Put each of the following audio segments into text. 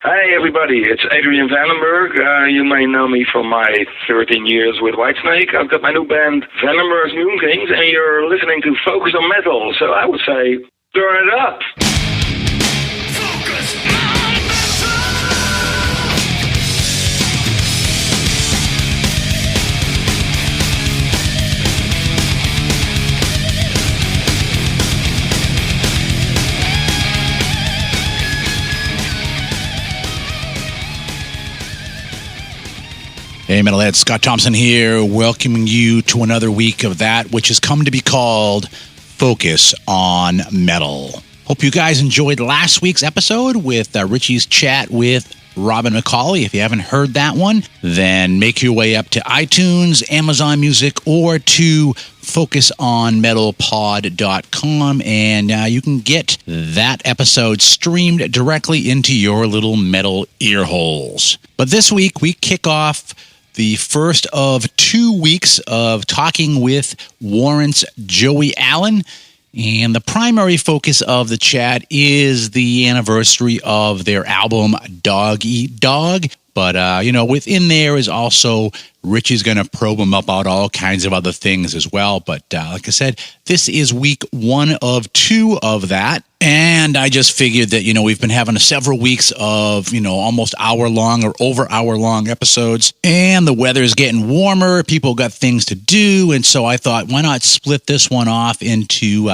Hey everybody, it's Adrian Vandenberg. You may know me from my 13 years with Whitesnake. I've got my new band, Vandenberg's Moon Kings, and you're listening to Focus on Metal. So I would say, turn it up. Focus on Metal! Hey Metalheads, Scott Thompson here, welcoming you to another week of that which has come to be called Focus on Metal. Hope you guys enjoyed last week's episode with Richie's chat with Robin McCauley. If you haven't heard that one, then make your way up to iTunes, Amazon Music, or to focusonmetalpod.com, and you can get that episode streamed directly into your little metal ear holes. But this week, we kick off the first of 2 weeks of talking with Warrant's Joey Allen. And the primary focus of the chat is the anniversary of their album Dog Eat Dog. But, within there is also Richie's going to probe him about all kinds of other things as well. But like I said, this is week 1 of 2 of that. And I just figured that, we've been having several weeks of, almost hour-long or over hour-long episodes. And the weather is getting warmer. People got things to do. And so I thought, why not split this one off into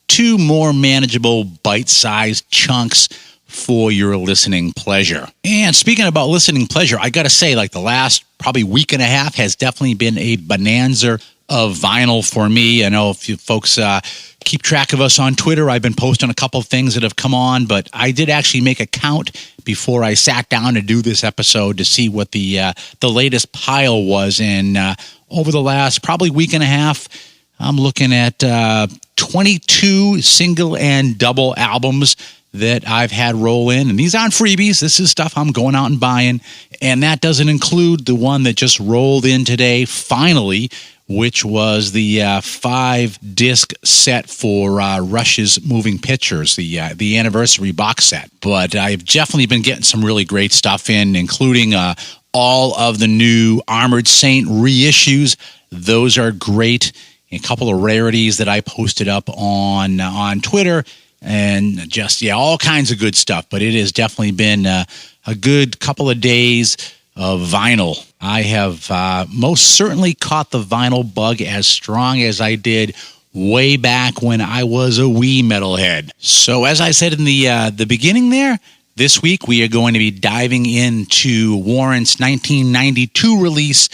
2 more manageable bite-sized chunks for your listening pleasure. And speaking about listening pleasure, I got to say, the last probably week and a half has definitely been a bonanza of vinyl for me. I know if you folks keep track of us on Twitter, I've been posting a couple of things that have come on, but I did actually make a count before I sat down to do this episode to see what the latest pile was. And over the last probably week and a half, I'm looking at 22 single and double albums that I've had roll in. And these aren't freebies. This is stuff I'm going out and buying. And that doesn't include the one that just rolled in today, finally, which was the 5-disc set for Rush's Moving Pictures, the anniversary box set. But I've definitely been getting some really great stuff in, including all of the new Armored Saint reissues. Those are great. A couple of rarities that I posted up on Twitter. And just, all kinds of good stuff. But it has definitely been a good couple of days of vinyl. I have most certainly caught the vinyl bug as strong as I did way back when I was a wee metalhead. So as I said in the beginning there, this week we are going to be diving into Warrant's 1992 release,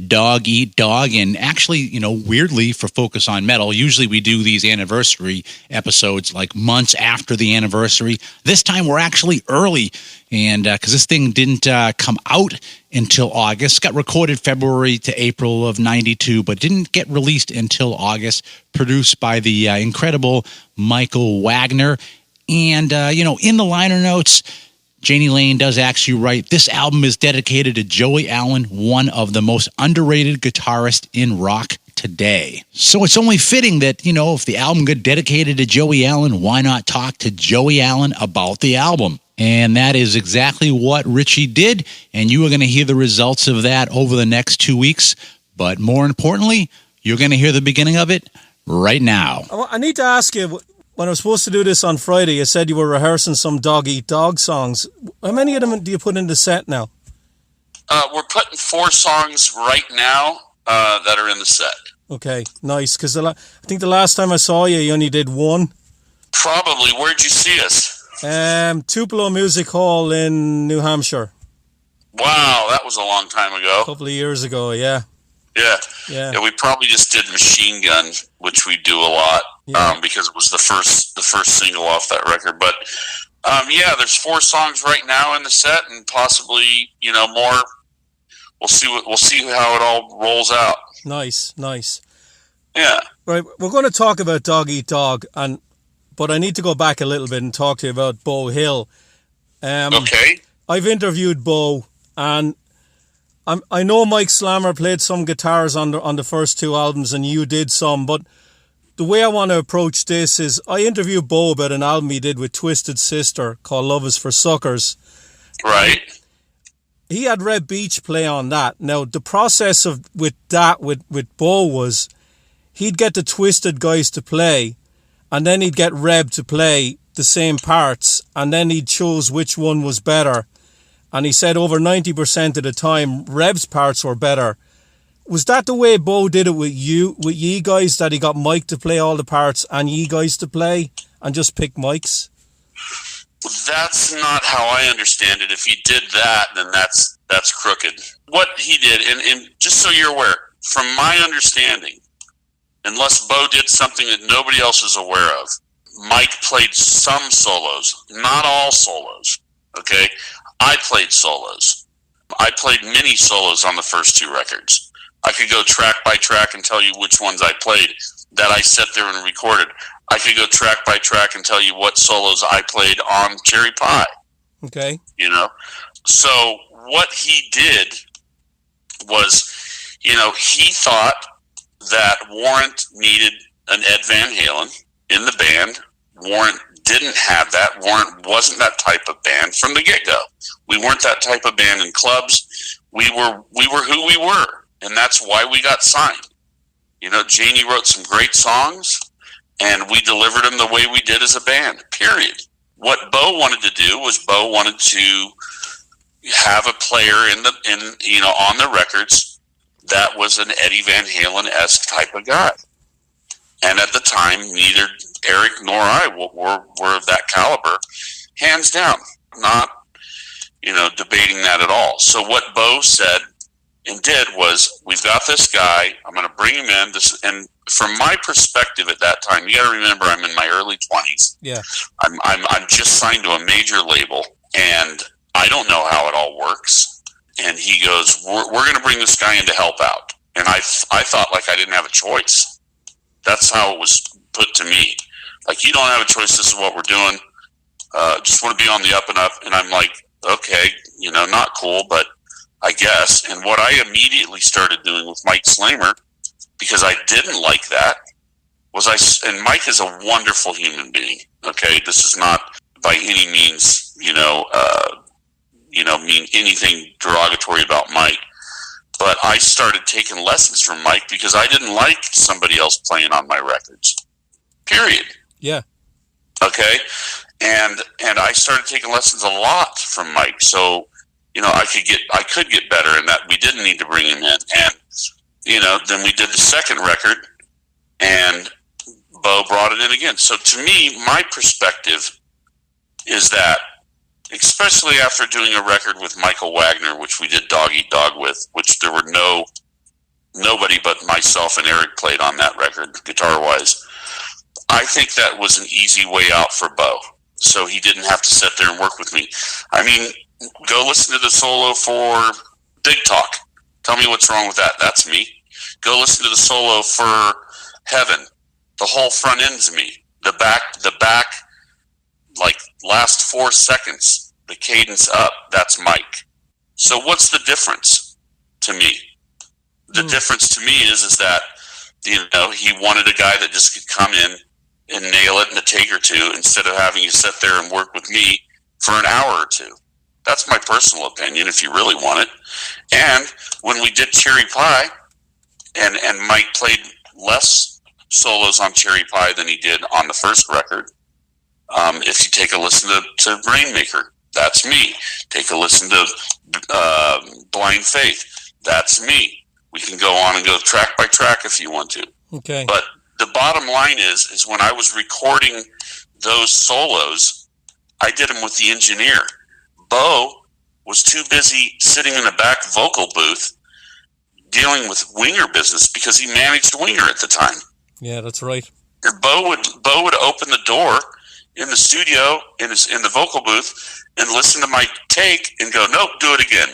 Dog Eat Dog. And actually, weirdly for Focus on Metal, usually we do these anniversary episodes months after the anniversary. This time we're actually early, and because this thing didn't come out until August. Got recorded February to April of 92, but didn't get released until August. Produced by the incredible Michael Wagner. And, in the liner notes, Janie Lane does actually write, this album is dedicated to Joey Allen, one of the most underrated guitarists in rock today. So it's only fitting that, if the album got dedicated to Joey Allen, why not talk to Joey Allen about the album? And that is exactly what Richie did, and you are going to hear the results of that over the next 2 weeks. But more importantly, you're going to hear the beginning of it right now. I need to ask you, when I was supposed to do this on Friday, you said you were rehearsing some Dog Eat Dog songs. How many of them do you put in the set now? We're putting 4 songs right now that are in the set. Okay, nice. Because I think the last time I saw you, you only did 1. Probably. Where'd you see us? Tupelo Music Hall in New Hampshire. Wow, that was a long time ago. A couple of years ago, yeah. Yeah, we probably just did Machine Gun, which we do a lot. Yeah. Because it was the first single off that record. But there's 4 songs right now in the set, and possibly more. We'll see how it all rolls out. Nice. Yeah. Right, we're going to talk about Dog Eat Dog, but I need to go back a little bit and talk to you about Beau Hill. Okay. I've interviewed Beau, and I know Mike Slammer played some guitars on the first 2 albums, and you did some, but the way I want to approach this is I interviewed Beau about an album he did with Twisted Sister called Love is for Suckers. Right. He had Reb Beach play on that. Now, the process with Bo was he'd get the Twisted guys to play, and then he'd get Reb to play the same parts, and then he'd choose which one was better. And he said over 90% of the time, Reb's parts were better. Was that the way Bo did it with ye guys, that he got Mike to play all the parts and ye guys to play and just pick Mike's? That's not how I understand it. If he did that, then that's crooked. What he did, and just so you're aware, from my understanding, unless Bo did something that nobody else is aware of, Mike played some solos, not all solos, okay? I played solos. I played mini solos on the first two records. I could go track by track and tell you which ones I played that I sat there and recorded. I could go track by track and tell you what solos I played on Cherry Pie. Okay. You know? So what he did was, he thought that Warrant needed an Ed Van Halen in the band. Warrant didn't have that. Warrant wasn't that type of band from the get-go. We weren't that type of band in clubs. We were who we were, and that's why we got signed. Janie wrote some great songs, and we delivered them the way we did as a band, period. What Bo wanted to do was Bo wanted to have a player on the records that was an Eddie Van Halen-esque type of guy. And at the time, neither Eric nor I were of that caliber, hands down. Not, debating that at all. So what Bo said and did was, we've got this guy, I'm going to bring him in. And from my perspective at that time, you got to remember, I'm in my early 20s. Yeah. I'm just signed to a major label, and I don't know how it all works. And he goes, we're going to bring this guy in to help out. And I thought like I didn't have a choice. That's how it was put to me. Like, you don't have a choice. This is what we're doing. Just want to be on the up and up. And I'm like, okay, not cool, but I guess. And what I immediately started doing with Mike Slamer, because I didn't like that, was and Mike is a wonderful human being. Okay. This is not by any means, mean anything derogatory about Mike. But I started taking lessons from Mike because I didn't like somebody else playing on my records. Period. Yeah. Okay. And I started taking lessons a lot from Mike. So, I could get better in that. We didn't need to bring him in. And, then we did the second record and Bo brought it in again. So to me, my perspective is that, especially after doing a record with Michael Wagner, which we did Dog Eat Dog with, which there were nobody but myself and Eric played on that record, guitar-wise. I think that was an easy way out for Bo, so he didn't have to sit there and work with me. I mean, go listen to the solo for Big Talk. Tell me what's wrong with that. That's me. Go listen to the solo for Heaven. The whole front end's me. The back, like last 4 seconds, the cadence up, that's Mike. So what's the difference to me? The difference to me is that, he wanted a guy that just could come in and nail it in a take or two instead of having you sit there and work with me for an hour or two. That's my personal opinion, if you really want it. And when we did Cherry Pie, and Mike played less solos on Cherry Pie than he did on the first record. If you take a listen to Rainmaker, that's me. Take a listen to Blind Faith, that's me. We can go on and go track by track if you want to. Okay. But the bottom line is when I was recording those solos, I did them with the engineer. Bo was too busy sitting in the back vocal booth dealing with Winger business because he managed Winger at the time. Yeah, that's right. Bo would open the door in the studio in the vocal booth and listen to my take and go, nope, do it again.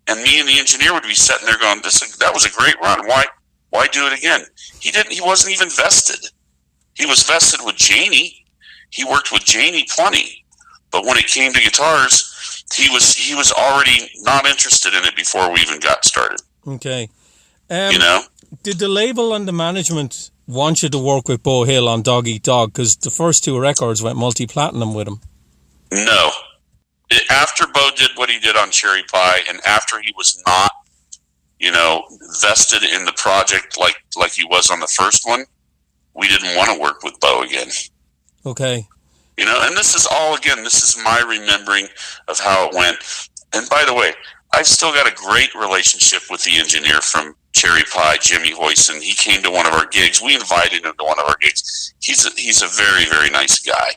And me and the engineer would be sitting there going, that was a great run. Why do it again? He wasn't even vested. He was vested with Janie. He worked with Janie plenty. But when it came to guitars, he was already not interested in it before we even got started. Okay. Did the label and the management want you to work with Bo Hill on Dog Eat Dog? Because the first two records went multi-platinum with him. No. After Bo did what he did on Cherry Pie, and after he was not, vested in the project like he was on the first one, we didn't want to work with Bo again. Okay. And this is my remembering of how it went. And by the way, I've still got a great relationship with the engineer from Cherry Pie, Jimmy Hoyson. He came to one of our gigs. We invited him to one of our gigs. He's a very, very nice guy.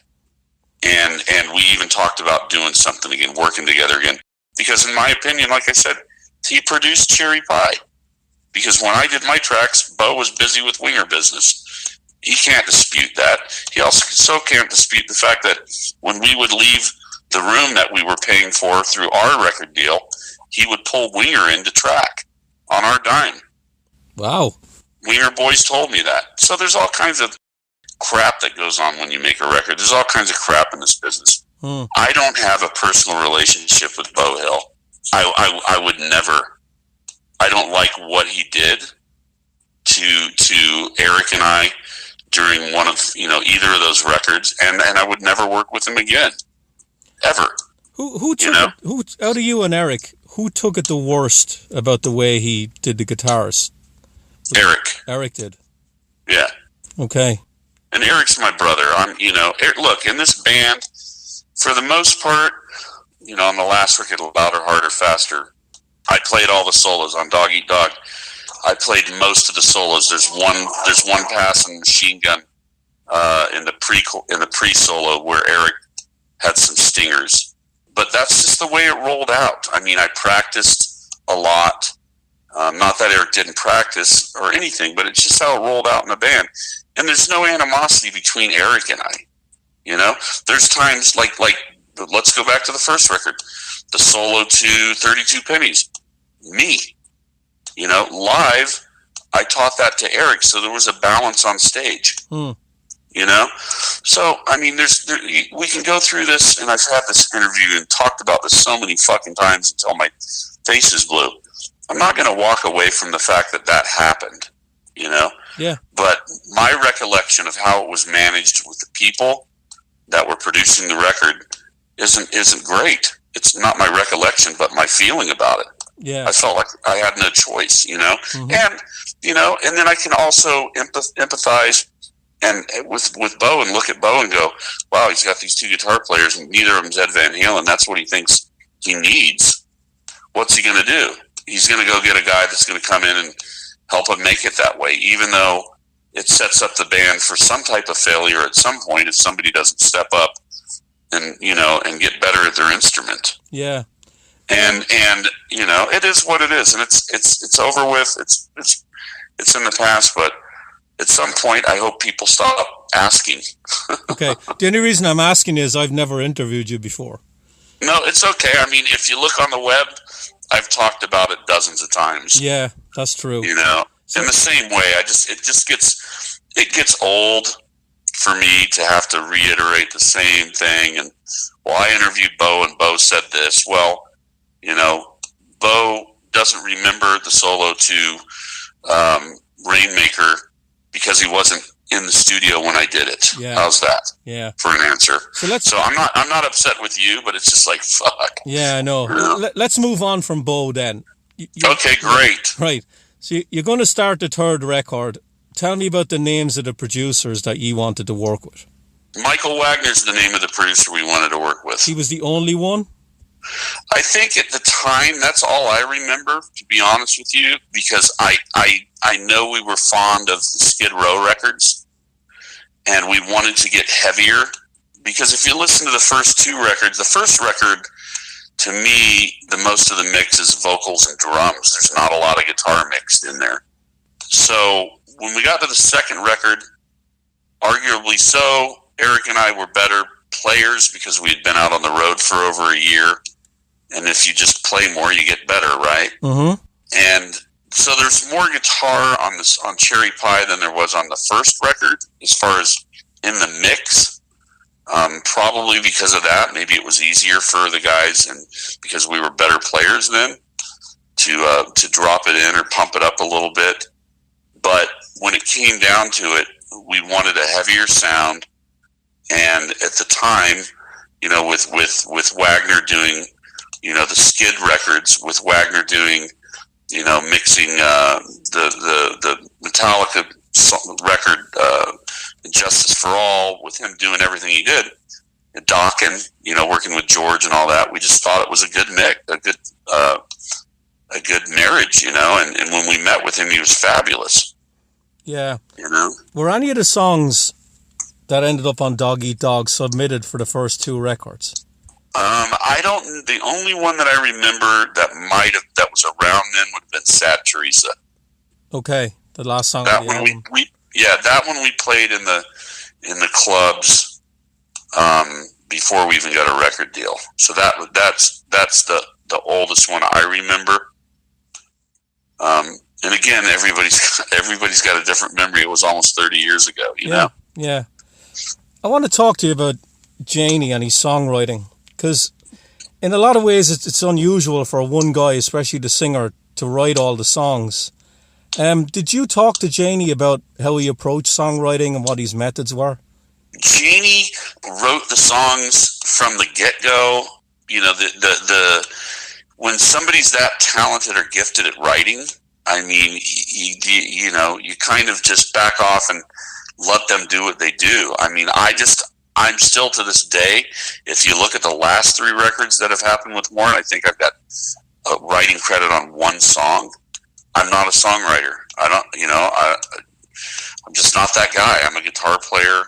And we even talked about doing something again, working together again. Because in my opinion, like I said, he produced Cherry Pie. Because when I did my tracks, Bo was busy with winger business. He can't dispute that. He also can't dispute the fact that when we would leave the room that we were paying for through our record deal, he would pull winger into track on our dime. Wow. Winger boys told me that. So there's all kinds of crap that goes on when you make a record. There's all kinds of crap in this business. I don't have a personal relationship with Bo Hill. I would never. I don't like what he did to Eric and I during one of either of those records, and I would never work with him again, ever. Who took it, who out of you and Eric? Who took it the worst about the way he did the guitars? Eric. Eric did. Yeah. Okay. And Eric's my brother. Look, in this band, for the most part, on the last record, Louder, Harder, Faster, I played all the solos on Dog Eat Dog. I played most of the solos. There's one pass in Machine Gun in the pre-solo where Eric had some stingers. But that's just the way it rolled out. I mean, I practiced a lot. Not that Eric didn't practice or anything, but it's just how it rolled out in the band. And there's no animosity between Eric and I. There's times like let's go back to the first record, the solo to 32 Pennies. Me, live, I taught that to Eric, so there was a balance on stage. So I mean, we can go through this, and I've had this interview and talked about this so many fucking times until my face is blue. I'm not going to walk away from the fact that happened, Yeah. But my recollection of how it was managed with the people that were producing the record isn't great. It's not my recollection, but my feeling about it. Yeah. I felt like I had no choice, Mm-hmm. and then I can also empathize and with Bo and look at Bo and go, wow, he's got these two guitar players and neither of them's Ed Van Halen. That's what he thinks he needs. What's he going to do? He's going to go get a guy that's going to come in and help him make it that way, even though it sets up the band for some type of failure at some point if somebody doesn't step up and get better at their instrument. Yeah. And it is what it is, and it's over with. It's in the past, but at some point, I hope people stop asking. Okay. The only reason I'm asking is I've never interviewed you before. No, it's okay. I mean, if you look on the web, I've talked about it dozens of times. Yeah, that's true. In the same way, it gets old for me to have to reiterate the same thing. And I interviewed Bo, and Bo said this. Well, Bo doesn't remember the solo to Rainmaker because he wasn't in the studio when I did it. Yeah. How's that? Yeah. For an answer. So I'm not upset with you, but it's just like, fuck. Yeah, I know. Let's move on from Bo then. Okay, great. Right. So you're going to start the third record. Tell me about the names of the producers that you wanted to work with. Michael Wagner's the name of the producer we wanted to work with. He was the only one? I think at the time, that's all I remember, to be honest with you, because I know we were fond of the Skid Row records, and we wanted to get heavier, because if you listen to the first two records, the first record, to me, the most of the mix is vocals and drums. There's not a lot of guitar mixed in there. So when we got to the second record, arguably so, Eric and I were better players because we had been out on the road for over a year. And if you just play more, you get better, right? Mm-hmm. And so there's more guitar on Cherry Pie than there was on the first record as far as in the mix. Probably because of that. Maybe it was easier for the guys, and because we were better players then, to drop it in or pump it up a little bit. But when it came down to it, we wanted a heavier sound. And at the time, with Wagner doing, the Skid records, with Wagner doing, mixing the Metallica record, Justice for All, with him doing everything he did. Dokken, working with George and all that. We just thought it was a good mix, a good marriage, and when we met with him, he was fabulous. Yeah. Were any of the songs that ended up on Dog Eat Dog submitted for the first two records? The only one that I remember that was around then would have been Sad Teresa. Okay. The last song that on the album. That one we played in the clubs, before we even got a record deal. So that's the oldest one I remember. And again, everybody's got a different memory. It was almost 30 years ago, you know? Yeah. I want to talk to you about Janie and his songwriting, because in a lot of ways it's unusual for one guy, especially the singer, to write all the songs. Did you talk to Janie about how he approached songwriting and what his methods were? Janie wrote the songs from the get-go. When somebody's that talented or gifted at writing, I mean, you kind of just back off and let them do what they do. I mean, I'm still to this day, if you look at the last three records that have happened with Warrant, I think I've got a writing credit on one song. I'm not a songwriter. I'm just not that guy. I'm a guitar player.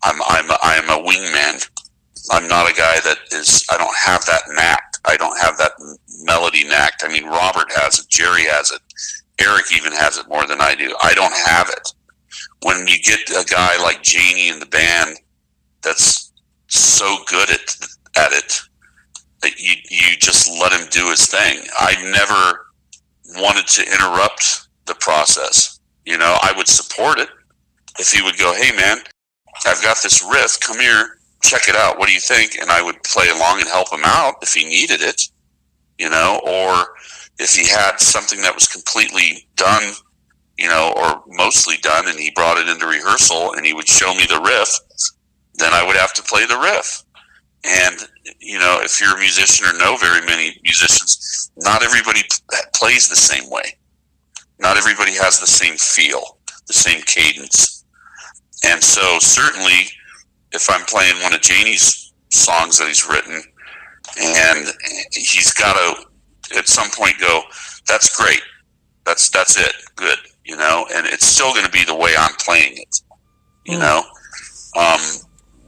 I'm a wingman. I'm not a guy I don't have that knack. I don't have that melody knack. I mean, Robert has it. Jerry has it. Eric even has it more than I do. I don't have it. When you get a guy like Janie in the band that's so good at it, that you just let him do his thing. I never wanted to interrupt the process. I would support it. If he would go, hey man, I've got this riff, come here, check it out, what do you think? And I would play along and help him out if he needed it, or if he had something that was completely done, or mostly done, and he brought it into rehearsal and he would show me the riff, then I would have to play the riff. And, if you're a musician or know very many musicians, not everybody plays the same way. Not everybody has the same feel, the same cadence. And so certainly if I'm playing one of Janie's songs that he's written, and he's got to at some point go, that's great. That's it. Good. And it's still going to be the way I'm playing it,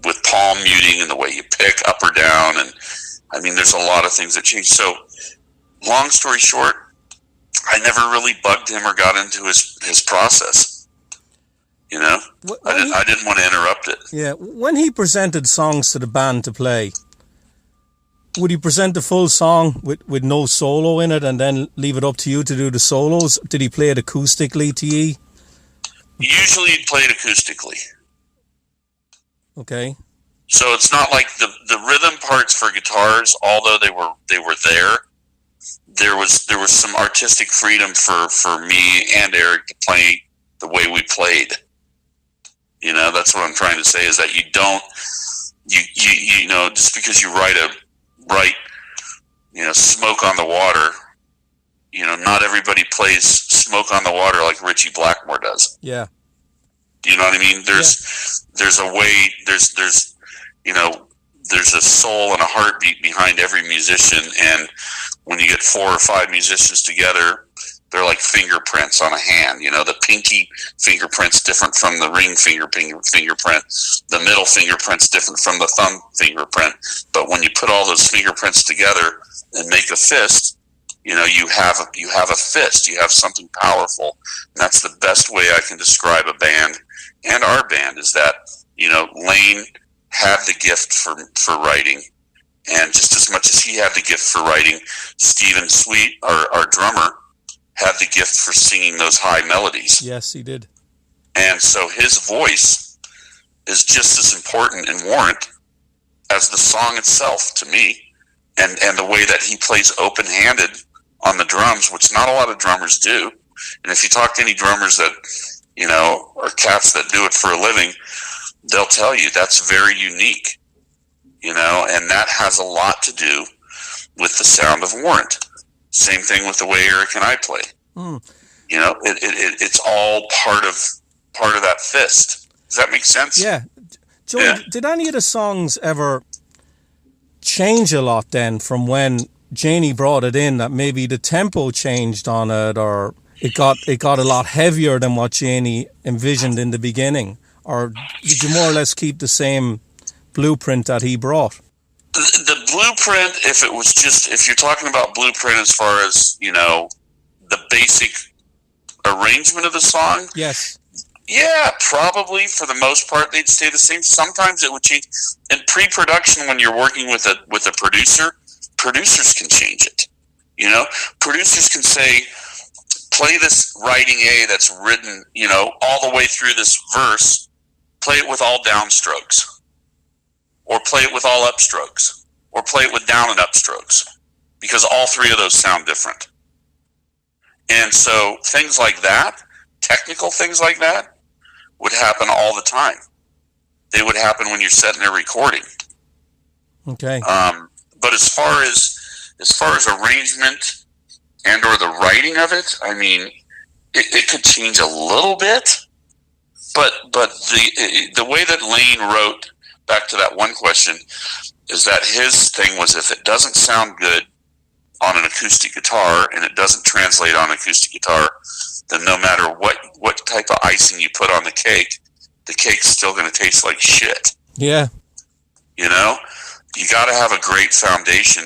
with palm muting and the way you pick up or down. And I mean, there's a lot of things that change. So long story short, I never really bugged him or got into his process. I didn't want to interrupt it. Yeah. When he presented songs to the band to play, would he present the full song with no solo in it and then leave it up to you to do the solos? Did he play it acoustically to you? Usually he'd play it acoustically. Okay. So it's not like the rhythm parts for guitars, although they were there was some artistic freedom for me and Eric to play the way we played. That's what I'm trying to say, is that you don't, just because you write Smoke on the Water, not everybody plays Smoke on the Water like Ritchie Blackmore does. Yeah. Do you know what I mean? There's a way, there's a soul and a heartbeat behind every musician, and when you get 4 or 5 musicians together, they're like fingerprints on a hand. The pinky fingerprint's different from the ring fingerprint. The middle fingerprint's different from the thumb fingerprint. But when you put all those fingerprints together and make a fist, you have a fist. You have something powerful. And that's the best way I can describe a band, and our band, is that, Lane had the gift for writing. And just as much as he had the gift for writing, Stephen Sweet, our drummer, had the gift for singing those high melodies. Yes, he did. And so his voice is just as important in Warrant as the song itself to me. And the way that he plays open-handed on the drums, which not a lot of drummers do. And if you talk to any drummers that, or cats that do it for a living, they'll tell you that's very unique. and that has a lot to do with the sound of Warrant. Same thing with the way Eric and I play. It's all part of that fist. Does that make sense? Yeah. Joey, did any of the songs ever change a lot then from when Janie brought it in, that maybe the tempo changed on it, or it got a lot heavier than what Janie envisioned in the beginning? Or did you more or less keep the same blueprint that he brought? The blueprint, if you're talking about blueprint as far as, the basic arrangement of the song. Yes. Yeah, probably for the most part they'd stay the same. Sometimes it would change. In pre-production, when you're working with a producer, producers can change it. Producers can say, play this writing A that's written, all the way through this verse, play it with all downstrokes, or play it with all upstrokes, or play it with down and upstrokes, because all three of those sound different. And so things like that, technical things like that, would happen all the time. They would happen when you're setting a recording. Okay. But as far as arrangement and or the writing of it, I mean, it could change a little bit. But the way that Lane wrote, back to that one question, is that his thing was, if it doesn't sound good on an acoustic guitar and it doesn't translate on an acoustic guitar, then no matter what type of icing you put on the cake's still going to taste like shit. Yeah. You got to have a great foundation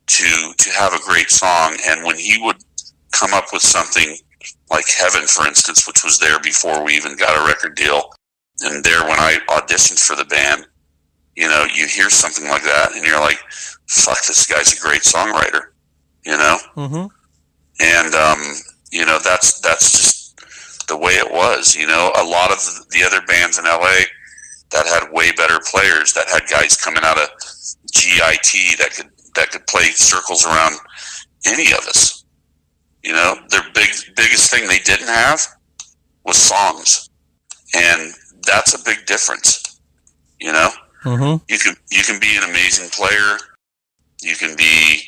to have a great song. And when he would come up with something like Heaven, for instance, which was there before we even got a record deal, and there when I auditioned for the band, you hear something like that and you're like, fuck, this guy's a great songwriter, Mm-hmm. And that's just the way it was. A lot of the other bands in LA that had way better players, that had guys coming out of GIT that could play circles around any of us. Their biggest thing they didn't have was songs, and that's a big difference. Mm-hmm. You can be an amazing player, you can be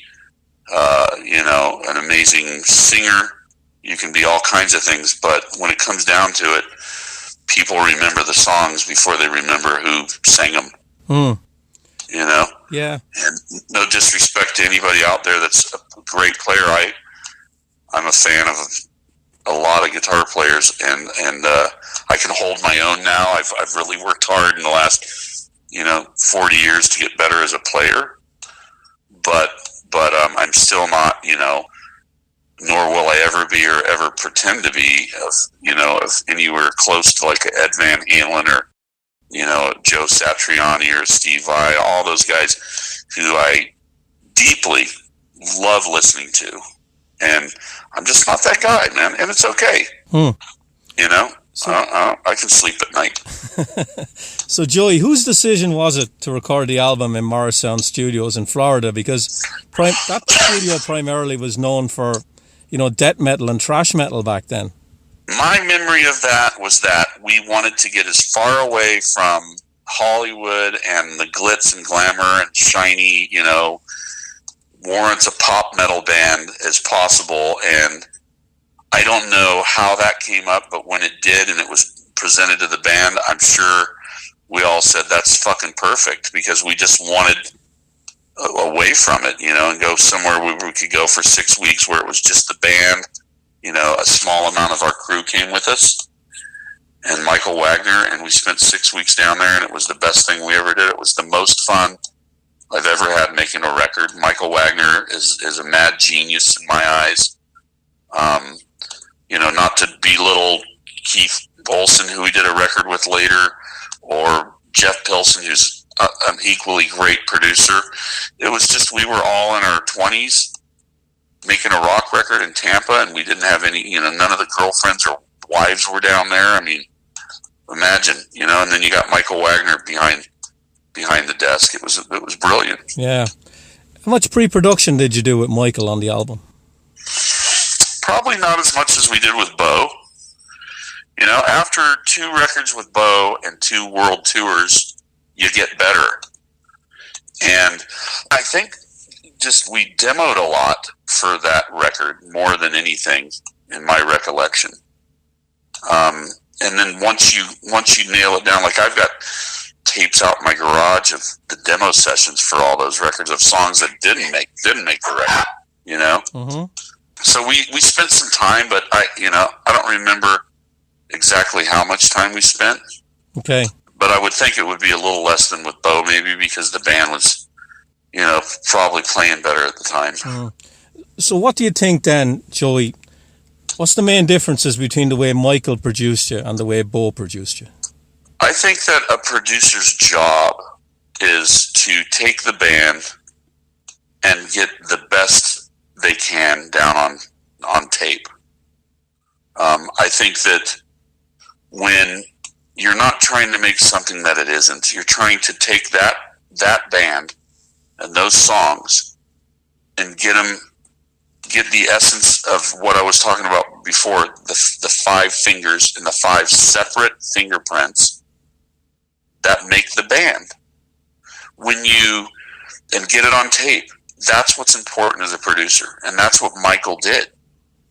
an amazing singer, you can be all kinds of things, but when it comes down to it, people remember the songs before they remember who sang them. Yeah. And no disrespect to anybody out there that's a great player. I'm a fan of a lot of guitar players, and I can hold my own now. I've really worked hard in the last 40 years to get better as a player, but I'm still not, nor will I ever be or ever pretend to be of anywhere close to like Ed Van Halen or Joe Satriani or Steve Vai, all those guys who I deeply love listening to. And I'm just not that guy, man. And it's okay. So, I can sleep at night. So, Joey, whose decision was it to record the album in Morrisound Studios in Florida? Because that studio primarily was known for, death metal and thrash metal back then. My memory of that was that we wanted to get as far away from Hollywood and the glitz and glamour and shiny, Warrant's a pop metal band as possible. And I don't know how that came up, but when it did and it was presented to the band, I'm sure we all said that's fucking perfect, because we just wanted away from it, and go somewhere where we could go for 6 weeks where it was just the band. A small amount of our crew came with us, and Michael Wagner, and we spent 6 weeks down there, and it was the best thing we ever did. It was the most fun I've ever had making a record. Michael Wagner is a mad genius in my eyes. Not to belittle Keith Olsen, who we did a record with later, or Jeff Pilson, who's an equally great producer. It was just, we were all in our 20s making a rock record in Tampa, and we didn't have any, none of the girlfriends or wives were down there. I mean, imagine, and then you got Michael Wagner behind the desk. It was brilliant. Yeah. How much pre-production did you do with Michael on the album? Probably not as much as we did with Bo. After 2 records with Bo and 2 world tours, you get better. And I think just we demoed a lot for that record more than anything, in my recollection. And then once you nail it down, like I've got tapes out in my garage of the demo sessions for all those records of songs that didn't make the record, you know? Mm-hmm. So we spent some time, but I don't remember exactly how much time we spent. Okay. But I would think it would be a little less than with Bo, maybe because the band was, probably playing better at the time. Mm. So what do you think then, Joey? What's the main differences between the way Michael produced you and the way Bo produced you? I think that a producer's job is to take the band and get the best they can down on tape. I think that when you're not trying to make something that it isn't, you're trying to take that band and those songs and get the essence of what I was talking about before, the 5 fingers and the 5 separate fingerprints that make the band. And get it on tape. That's what's important as a producer. And that's what Michael did.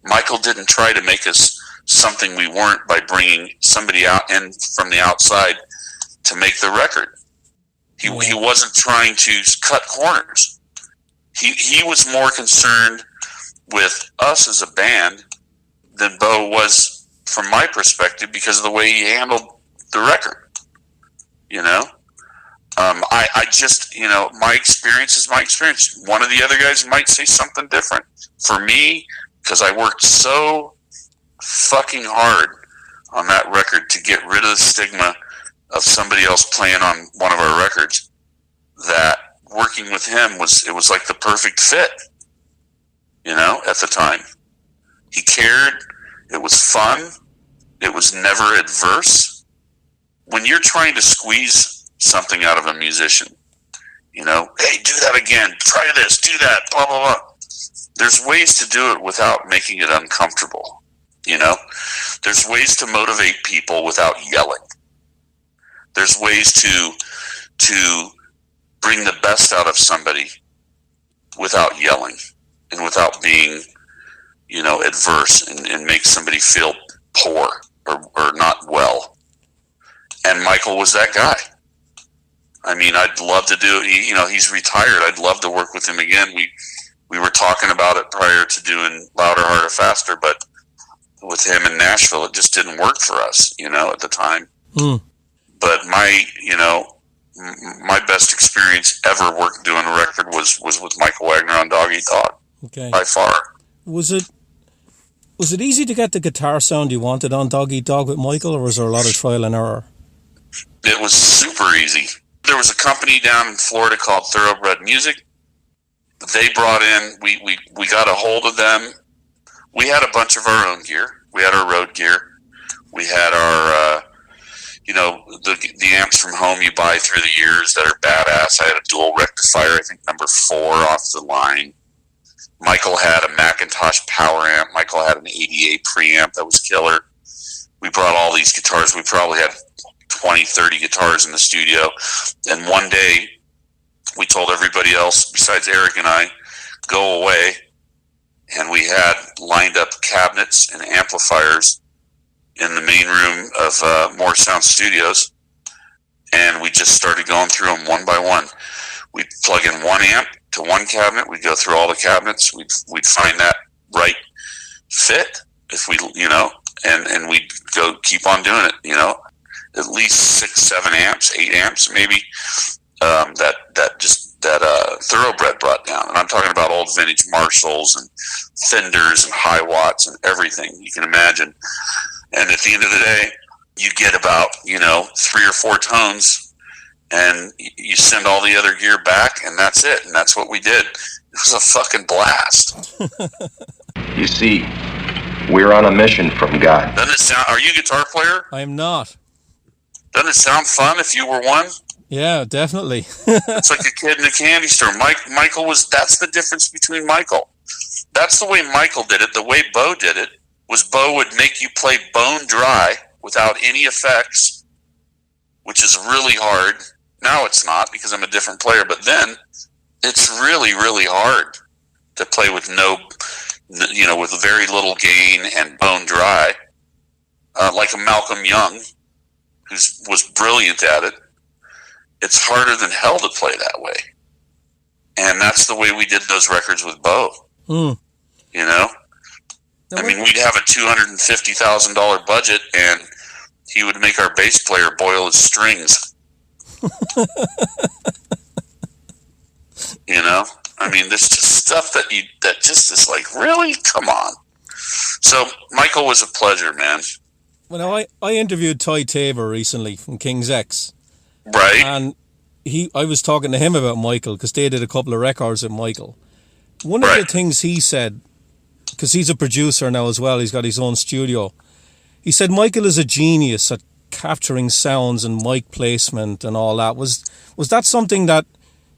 Michael didn't try to make us something we weren't by bringing somebody out in from the outside to make the record. He wasn't trying to cut corners. He was more concerned with us as a band than Bo was from my perspective because of the way he handled the record. I just, my experience is my experience. One of the other guys might say something different. For me, because I worked so fucking hard on that record to get rid of the stigma of somebody else playing on one of our records, that working with him was like the perfect fit, at the time. He cared. It was fun. It was never adverse. When you're trying to squeeze something out of a musician, hey, do that again, try this, do that, blah, blah, blah. There's ways to do it without making it uncomfortable, There's ways to motivate people without yelling. There's ways to bring the best out of somebody without yelling and without being, adverse and make somebody feel poor or not well. And Michael was that guy. I mean, I'd love to do it. He's retired. I'd love to work with him again. We were talking about it prior to doing Louder, Harder, Faster, but with him in Nashville, it just didn't work for us, at the time. Mm. But my best experience ever doing a record was with Michael Wagner on Dog Eat Dog. Okay. By far. Was it easy to get the guitar sound you wanted on Dog Eat Dog with Michael, or was there a lot of trial and error? It was super easy. There was a company down in Florida called Thoroughbred Music. They brought in, we got a hold of them. We had a bunch of our own gear. We had our road gear. We had our, the amps from home you buy through the years that are badass. I had a dual rectifier, I think number 4 off the line. Michael had a Macintosh power amp. Michael had an 88 preamp that was killer. We brought all these guitars. We probably had 20, 30 guitars in the studio. And one day, we told everybody else, besides Eric and I, go away. And we had lined up cabinets and amplifiers in the main room of More Sound Studios. And we just started going through them one by one. We'd plug in one amp to one cabinet. We'd go through all the cabinets. We'd find that right fit if we, and we'd go keep on doing it, at least 6, 7 amps, 8 amps, maybe, that Thoroughbred brought down. And I'm talking about old vintage Marshalls and Fenders and High Watts and everything you can imagine. And at the end of the day, you get about, 3 or 4 tones, and you send all the other gear back, and that's it. And that's what we did. It was a fucking blast. You see, we're on a mission from God. Doesn't it sound, are you a guitar player? I am not. Doesn't it sound fun if you were one? Yeah, definitely. It's like a kid in a candy store. Michael that's the difference between Michael. That's the way Michael did it. The way Bo did it was Bo would make you play bone dry without any effects, which is really hard Now it's not because I'm a different player, but then it's really, really hard to play with with very little gain and bone dry, like a Malcolm Young, who was brilliant at it. It's harder than hell to play that way. And that's the way we did those records with Bo. Mm. You know? I mean, we'd have a $250,000 budget, and he would make our bass player boil his strings. You know? I mean, there's just stuff that just is like, really? Come on. So, Michael was a pleasure, man. Well, I interviewed Ty Tabor recently from King's X. Right. And I was talking to him about Michael because they did a couple of records with Michael. One of the things he said, because he's a producer now as well, he's got his own studio. He said Michael is a genius at capturing sounds and mic placement and all that. Was that something that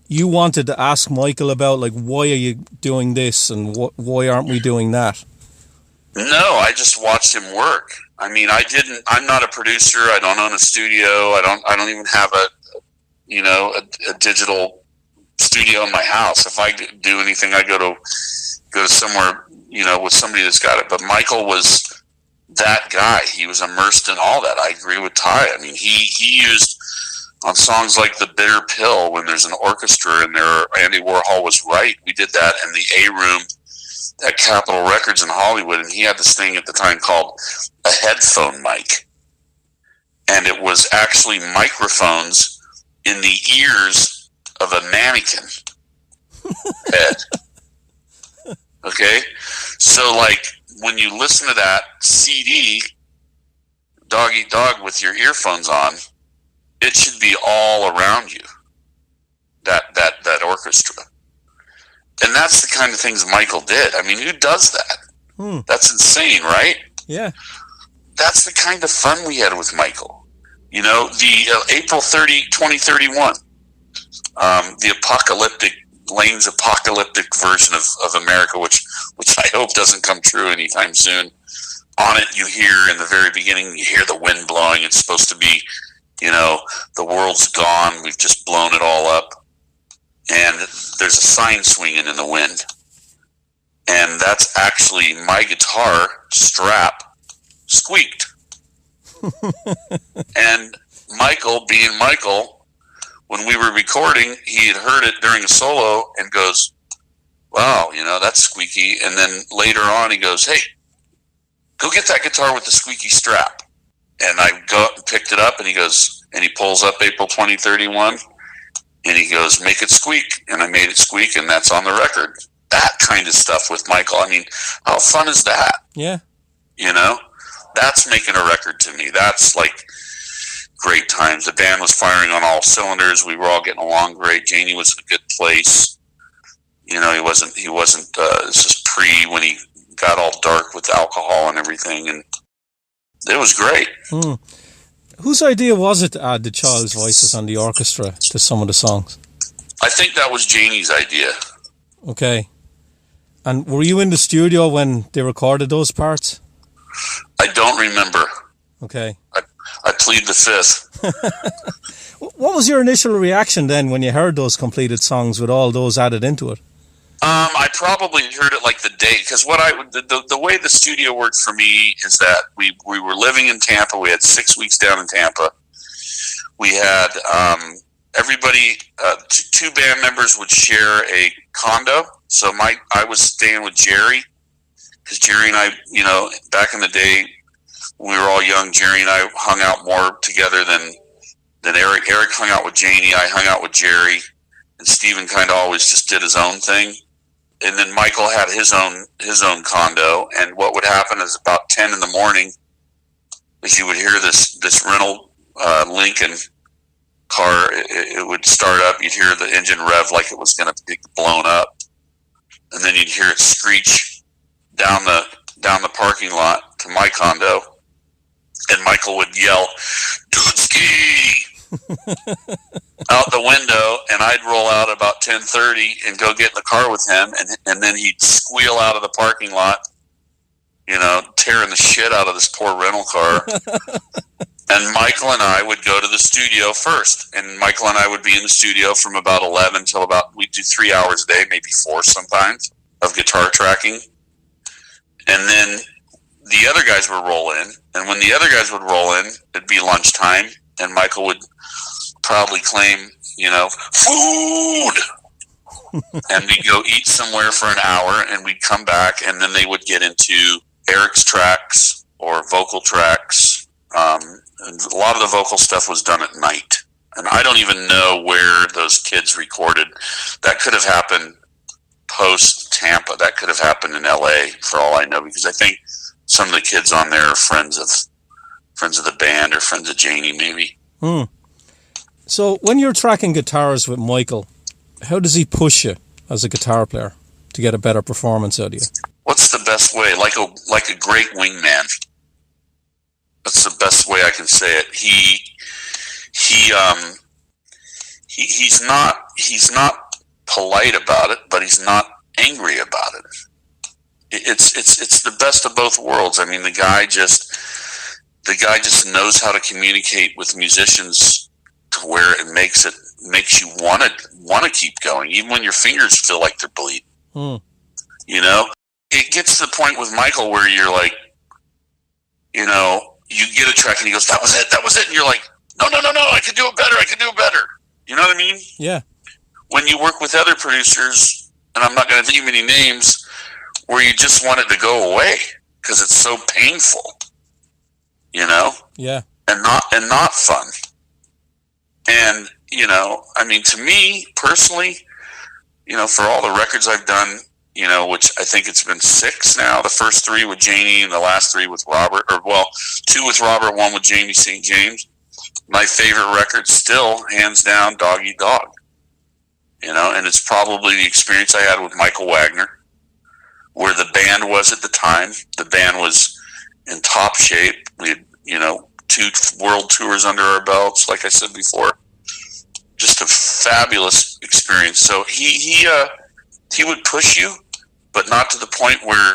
you wanted to ask Michael about? Like, why are you doing this and why aren't we doing that? No, I just watched him work. I mean, I'm not a producer. I don't own a studio. I don't even have a digital studio in my house. If I do anything, I go to somewhere, with somebody that's got it. But Michael was that guy. He was immersed in all that. I agree with Ty. I mean, he used on songs like The Bitter Pill, when there's an orchestra in there, Andy Warhol was right. We did that in the A room at Capitol Records in Hollywood, and he had this thing at the time called a headphone mic. And it was actually microphones in the ears of a mannequin head. Okay? So, like, when you listen to that CD, Dog Eat Dog, with your earphones on, it should be all around you, that orchestra. And that's the kind of things Michael did. I mean, who does that? That's insane, right? Yeah. That's the kind of fun we had with Michael. The April 30, 2031, the Lane's apocalyptic version of America, which I hope doesn't come true anytime soon. On it, you hear in the very beginning, you hear the wind blowing. It's supposed to be, the world's gone. We've just blown it all up. And there's a sign swinging in the wind. And that's actually my guitar strap squeaked. And Michael, being Michael, when we were recording, he had heard it during a solo and goes, wow, that's squeaky. And then later on he goes, hey, go get that guitar with the squeaky strap. And I go up and picked it up, and he goes, and he pulls up April 2031, and he goes, make it squeak. And I made it squeak, and that's on the record. That kind of stuff with Michael. I mean, how fun is that? Yeah. That's making a record to me. That's like great times. The band was firing on all cylinders. We were all getting along great. Janie was in a good place. He wasn't, this is when he got all dark with alcohol and everything. And it was great. Whose idea was it to add the child's voices on the orchestra to some of the songs? I think that was Janie's idea. Okay. And were you in the studio when they recorded those parts? I don't remember. Okay. I plead the fifth. What was your initial reaction then when you heard those completed songs with all those added into it? I probably heard it like the day, because the way the studio worked for me is that we were living in Tampa. We had 6 weeks down in Tampa. We had everybody, two band members would share a condo. So I was staying with Jerry, because Jerry and I, back in the day, when we were all young, Jerry and I hung out more together than Eric. Eric hung out with Janie. I hung out with Jerry, and Steven kind of always just did his own thing. And then Michael had his own condo. And what would happen is about 10 in the morning, is you would hear this rental Lincoln car. It would start up. You'd hear the engine rev like it was going to be blown up, and then you'd hear it screech down the parking lot to my condo. And Michael would yell, "Dudski!" out the window, and I'd roll out about 10:30 and go get in the car with him, and then he'd squeal out of the parking lot, tearing the shit out of this poor rental car. And Michael and I would go to the studio first. And Michael and I would be in the studio from about 11 till we'd do 3 hours a day, maybe 4 sometimes, of guitar tracking. And then the other guys would roll in. And when the other guys would roll in, it'd be lunchtime. And Michael would proudly claim, food! And we'd go eat somewhere for an hour, and we'd come back, and then they would get into Eric's tracks or vocal tracks. And a lot of the vocal stuff was done at night. And I don't even know where those kids recorded. That could have happened post-Tampa. That could have happened in L.A., for all I know, because I think some of the kids on there are friends of the band or friends of Janie, maybe. So when you're tracking guitars with Michael, how does he push you as a guitar player to get a better performance out of you? What's the best way? Like a great wingman. That's the best way I can say it. He's not polite about it, but he's not angry about it. It's the best of both worlds. I mean, the guy just knows how to communicate with musicians to where it makes you want to keep going, even when your fingers feel like they're bleeding. It gets to the point with Michael where you're like, you get a track and he goes, that was it. And you're like, no, I can do it better. You know what I mean? Yeah. When you work with other producers, and I'm not going to name any names, where you just want it to go away because it's so painful, Yeah. And not fun. And, to me personally, for all the records I've done, which I think it's been 6 now, the first 3 with Janie and the last 3 with Robert, 2 with Robert, 1 with Jamie St. James. My favorite record still, hands down, Dog Eat Dog. And it's probably the experience I had with Michael Wagner, where the band was at the time. The band was in top shape. We had, 2 world tours under our belts, like I said before. Just a fabulous experience. So he would push you, but not to the point where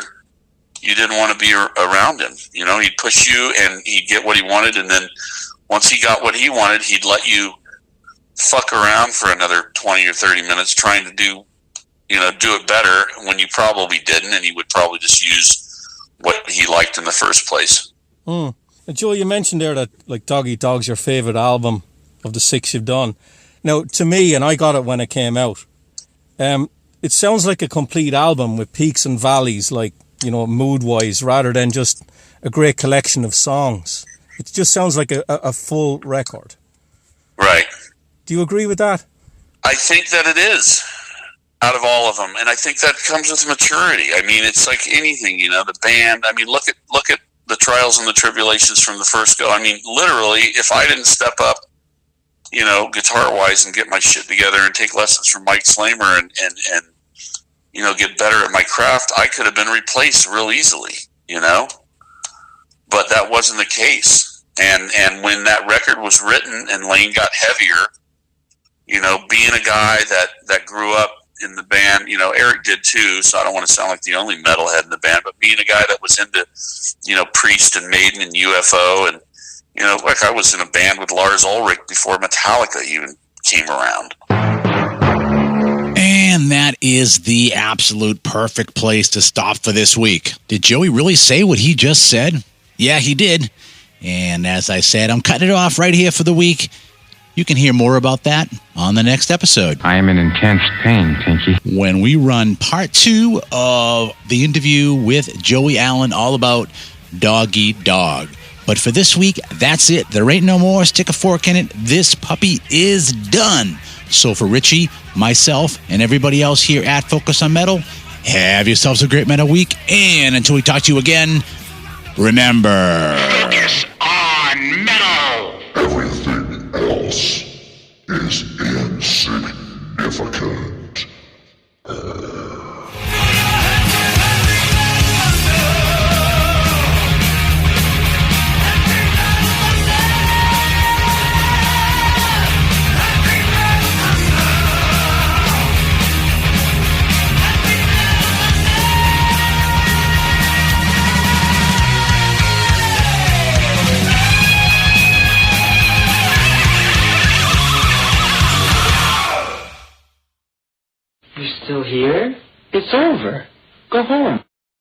you didn't want to be around him. He'd push you and he'd get what he wanted, and then once he got what he wanted, he'd let you fuck around for another 20 or 30 minutes trying to do it better when you probably didn't, and he would probably just use what he liked in the first place. And Joe, you mentioned there that like Dog Eat Dog's your favourite album of the 6 you've done. Now, to me, and I got it when it came out, it sounds like a complete album with peaks and valleys, like, mood-wise, rather than just a great collection of songs. It just sounds like a full record. Right. Do you agree with that? I think that it is, out of all of them. And I think that comes with maturity. I mean, it's like anything, the band. I mean, look at the trials and the tribulations from the first go. I mean, literally, if I didn't step up, guitar-wise and get my shit together and take lessons from Mike Slamer and get better at my craft, I could have been replaced real easily, But that wasn't the case. And when that record was written and Lane got heavier, being a guy that grew up in the band, Eric did too, so I don't want to sound like the only metalhead in the band, but being a guy that was into, Priest and Maiden and UFO, and, like I was in a band with Lars Ulrich before Metallica even came around. And that is the absolute perfect place to stop for this week. Did Joey really say what he just said? Yeah, he did. And as I said, I'm cutting it off right here for the week. You can hear more about that on the next episode. I am in intense pain, Pinky. When we run part 2 of the interview with Joey Allen, all about Dog Eat Dog. But for this week, that's it. There ain't no more. Stick a fork in it. This puppy is done. So for Richie, myself, and everybody else here at Focus on Metal, have yourselves a great metal week. And until we talk to you again, remember... Focus on Metal! Everything else is insignificant. It's over. Go home.